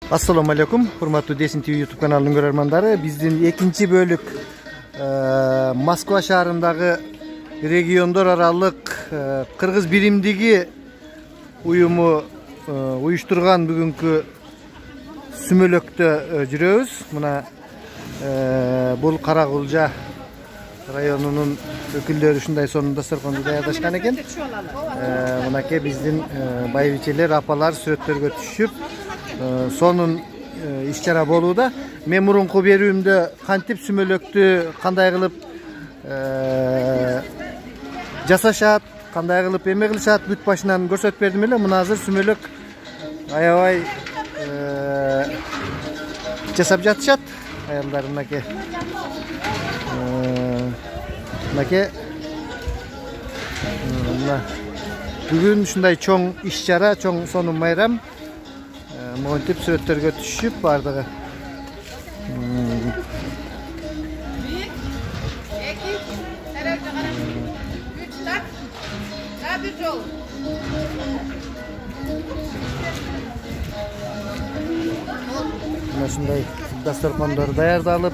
Assalamu alaikum, hurmatly Desin TV YouTube kanalının görermandары. Биздин экинчи бөлүк Москва шаарындагы региондор аралык кыргыз биримдиги уюму уюштурган бүгүнкү сүмөлөктө жүрөбүз. Мына бул Каракулжа районунун өкүлдөрү ушундай сонун дасторконду даярдашкан экен. Мынакей биздин байбичелер, апалар сүрөттөргө түшүп сонун иш-чара болууда. Мен мурунку берүүмдө кантип сүмөлөктү кандай кылып жасашат, кандай кылып эме кылышат бүт башынан көрсөтүп бердим эле. Мына азыр сүмөлөк аябай жасап жатышат аялдар. Мынакей бүгүн ушундай чоң иш-чара, чоң сонун майрам. Монтип сүрөттөргө түшүп бардыгы. Мына ушундай дасторкондор даярдалып,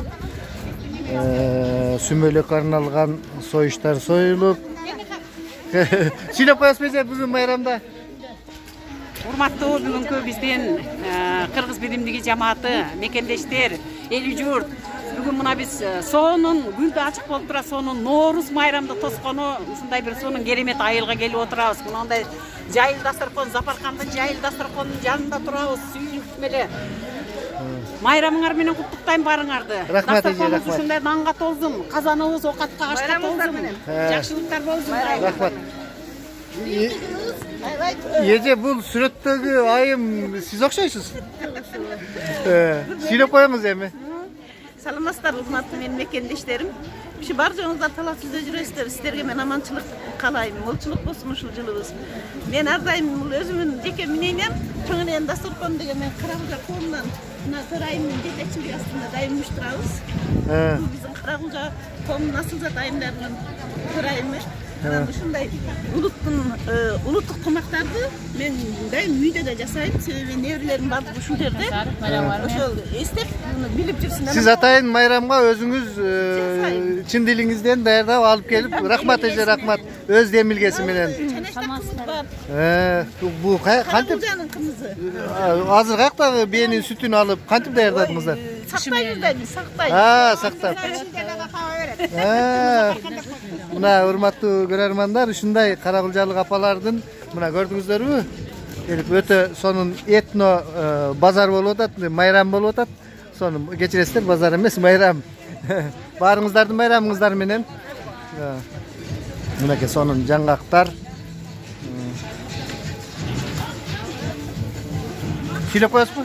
сүмөлөккө арналган союштар союлуп. Сүйлөп коесузбу бүгүн майрамда? Урматтуу бүгүнкү биздин кыргыз биримдиги жамааты, мекендештер, эли журт. Бүгүн мына биз сонун гүлдү ачык болуп тура, сонун Ноорус майрамды тоскону ушундай бир сонун керемет айылга келип отурабыз. Мындай жайыл дасторкон, Запаркандын жайыл дасторконунун жанында турабыз. Сүйүнүп эле майрамыңар менен куттуктайм баарыңарды. Дасторконубуз ушундай нанга толсун, казаныбыз окатка ашка толсун. Жакшылыктар болсун. Рахмат. Эже, бул сүрөттөгү айым сиз окшойсуз. Сүйлөп коюңуз эми. Саламатсыздар, урматтуу менин мекендештерим. Ушу бар жоңуздар талапсызда жүрөсүздөр. Сиздерге мен аманчылык каалайм, молчулук болсун ушул жылыбыз. Мен ар дайым өзүмдүн жеке мнениям, чоң энем дасторкон деген мен Каракулжа коомунан мына төрайымдын жетекчилиги астында дайым уюштурабыз. Бул биздин Каракулжа коомунун асылзат айымдарынын төрайымы. Ушундай улуттук тамактарды мен дайым үйдө да жасайм. Себеби неберелерим бардыгы ушул жерде. Ошол эстеп, билип жүрсүн. Сиз атайын майрамга өзүңүз чын дилиңизден даярдап алып келип, рахмат эже, рахмат. Өз демилгеси менен. Бул кантип? Каракулжанын кымызы. Азыр каяктагы бээнин сүтүн алып кантип даярдадыңыздар? Сактайбыз дейм, сактайбыз. Сактап. Мына урматтуу көрөрмандар, ушундай Каракулжалык апалардын мына көрдүңүздөрбү? Келип өтө сонун этно базар болуп атат, майрам болуп атат. Сонун кечиресиздер, базар эмес, майрам. Баарыңыздардын майрамыңыздар менен. Мынакей сонун жаңгактар. Сүйлөп коесузбу?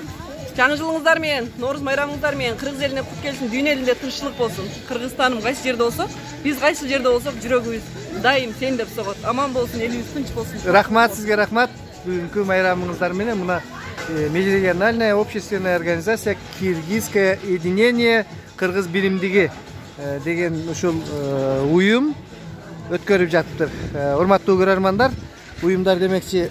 Жаңы жылыңыздар менен, Ноорус майрамыңыздар менен кыргыз элине кут келсин, дүйнө элинде тынччылык болсун. Кыргызстаным кайсы жерде болсок, биз кайсы жерде болсок, жүрөгүбүз дайым сен деп согот. Аман болсун, элибиз тынч болсун. Рахмат сизге, рахмат. Бүгүнкү майрамыңыздар менен мына межрегиональная общественная организация Киргизское единение кыргыз биримдиги деген ушул уюм өткөрүп жатыптыр. Урматтуу көрөрмандар, уюмдар демекчи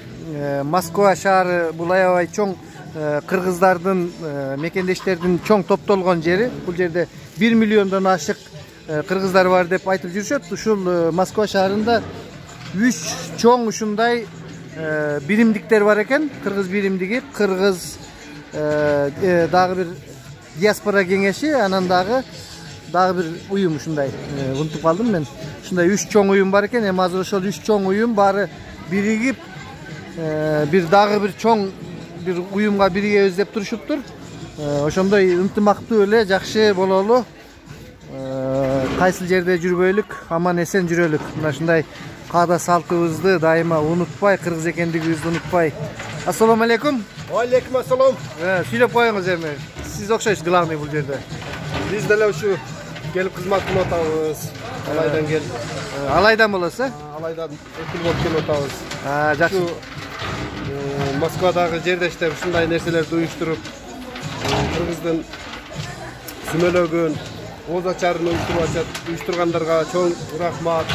Москва шаары бул аябай чоң кыргыздардын, мекендештердин чоң топтолгон жери. Бул жерде 1 миллиондон ашык кыргыздар бар деп айтып жүрүшөт. Ушул Москва шаарында 3 чоң ушундай биримдиктер бар экен. Кыргыз биримдиги, кыргыз дагы бир диаспора кеңеши, анан дагы бир уюм ушундай. Унутуп калдым мен. Ушундай 3 чоң уюм бар экен. Эми азыр ошол 3 чоң уюм баары биригип бир дагы бир чоң бир уюмга бирге өздеп турушуптур. Ошондой ынтымактуу эле жакшы бололу. Кайсыл жерде жүрбөйлүк, аман эсен жүрөлүк. Мына ушундай каада салтыбызды дайыма унутпай, кыргыз экендигибизди унутпай. Ассаламу алейкум. Алейкум ассалам. Сүйлөп коюңуз эми. Сиз окшойсуз главный бул жерде. Биз деле ушу келип кызмат кылып атабыз. Алайдан келип. Алайдан болосуз, Алайдан өкүл болуп келип атабыз. Жакшы. Москвадагы жердештер ушундай нерселерди уюштуруп, кыргыздын сүмөлөгүн, ооз ачарын уюштургандарга чоң рахмат.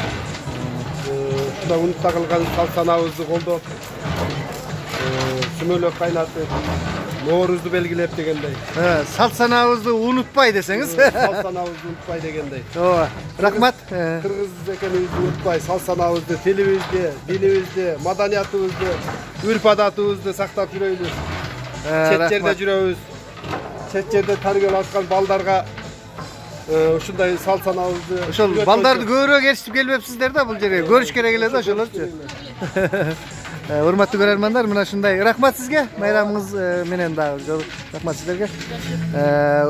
Ушундай унутта калган салт санабызды колдоп, сүмөлөк кайнатып, Nooruzdu belgilep degендей. Салт санабызды унутпай десеңиз. Салт санабызды унутпай дегендей. Ооба. Рахмат. Кыргыз экенибизди унутпай, салт санабызды, тилибизди, динибизди, маданиятыбызды, үрп-адатыбызды сактап жүрөбүз. Чет жерде жүрөбүз. Чет жерде тарбиялап аткан балдарга ушундай салт санабызды. Ошол балдарды көбүрөөк ээрчитип келбепсиздер да бул жерге. Көрүш керек эле да ошолорчу. Урматтуу көрөрмандар, мына ушундай. Рахмат сизге, майрамыңыз менен дагы. Рахмат сиздерге.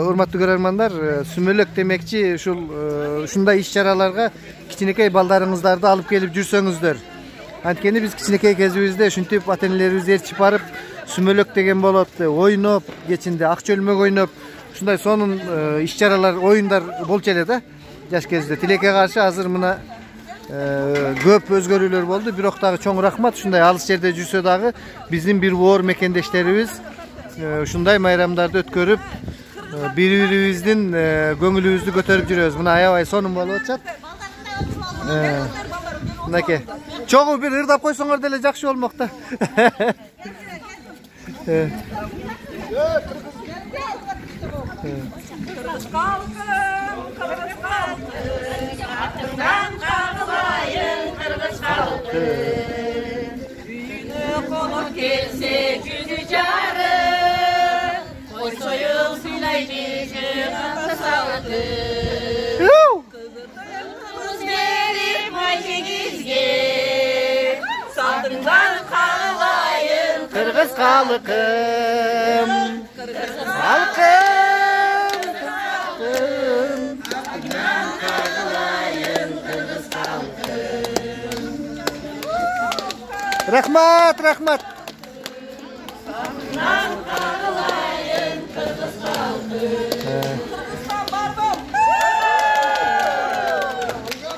Урматтуу көрөрмандар, сүмөлөк демекчи ушундай иш-чараларга кичинекей балдарыңыздарды алып келип жүрсөңүздөр. Анткени биз кичинекей кезибизде ушинтип ата-энелерибиз ээрчип барып, сүмөлөк деген болот, ойноп, кечинде ак чөлмөк ойноп, ушундай сонун иш-чаралар, оюндар болчу эле да. Жаш кезде тилекке каршы азыр мына көп өзгөрүүлөр болду, бирок дагы чоң рахмат. Ушундай алыс жерде жүрсө дагы биздин бир боор мекендештерибиз ушундай майрамдарды өткөрүп, бири-бирибиздин көңүлүбүздү көтөрүп жүрөбүз. Мына аябай сонун болуп атышат. Мынакей. Чогуу бир ырдап койсоңор деле жакшы болмок да. Kırgız halkım, Kırgız halkım, atından kalmayın Kırgız halkım. Büyüne konuk gelse yüzü carı, oy soyul silaycı kanta sağlıkı. Kızımız verip aycegizge, sandından kalmayın Kırgız halkım, Kırgız halkım. Rahmat, rahmat.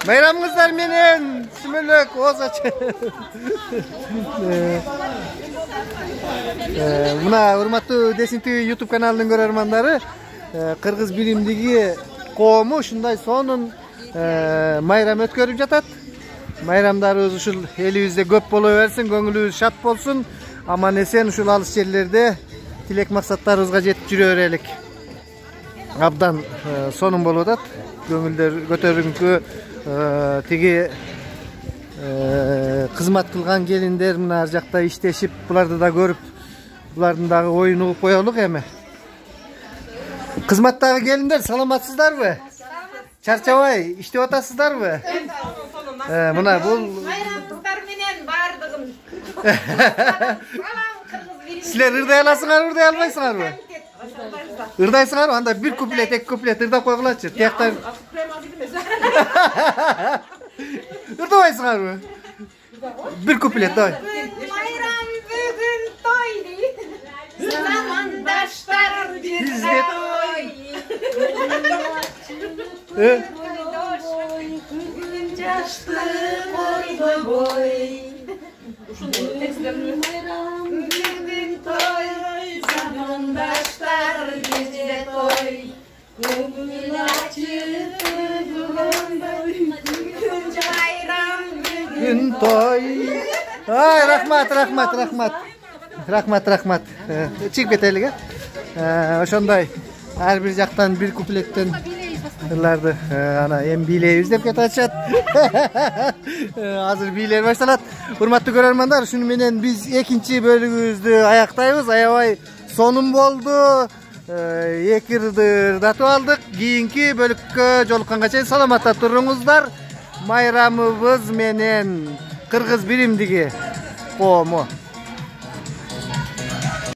Bayramınızlar menen sümülök ozaç. Muna урматтуу Десинти YouTube kanalının görөрмандары, Кыргыз биримдиги коому ушундай сонун майрам өткөрүп жатат. Майрамдарыбыз ушул элибизде көп боло берсин, көңүлүбүз шат болсун, аман эсен ушул алыс жерлерде тилек максаттарыбызга жетип жүрө берелик. Абдан сонун болуп атат. Көңүлдөр көтөрүңкү тиги кызмат кылган келиндер мына ар жакта иштешип, буларды да көрүп, булардын дагы оюн угуп коелук эми. Кызматтагы келиндер, саламатсыздарбы? Чарчабай иштеп атасыздарбы? Мына бул майрамыңыздар менен бардыгым. Силер ырдай аласыңарбы, ырдай албайсыңарбы? Ырдайсыңарбы? Анда бир куплет, эки куплет ырдап койгулачы. Тияктан. Ырдабайсыңарбы? Бир куплет, давай. Майрам бүгүн той. Замандаштар бизге той. Бүгүн жаштык ойдой бой. Бүгүн той, замандаштар бизге той. Көңүл ачып бүгүн майрам Бүгүн той. Ай, рахмат, рахмат, рахмат. Рахмат, рахмат. Чыгып кетелик, ошондой ар бир жактан бир куплеттен ырларды ана эми бийлейбиз деп кетишат. Азыр бийлер башталат. Урматтуу көрөрмандар, ушуну менен биз экинчи бөлүгүбүздү аяктайбыз. Аябай сонун болду. Эки ырды ырдатып алдык. Кийинки бөлүккө жолукканга чейин саламатта туруңуздар. Майрамыбыз менен Кыргыз биримдиги коому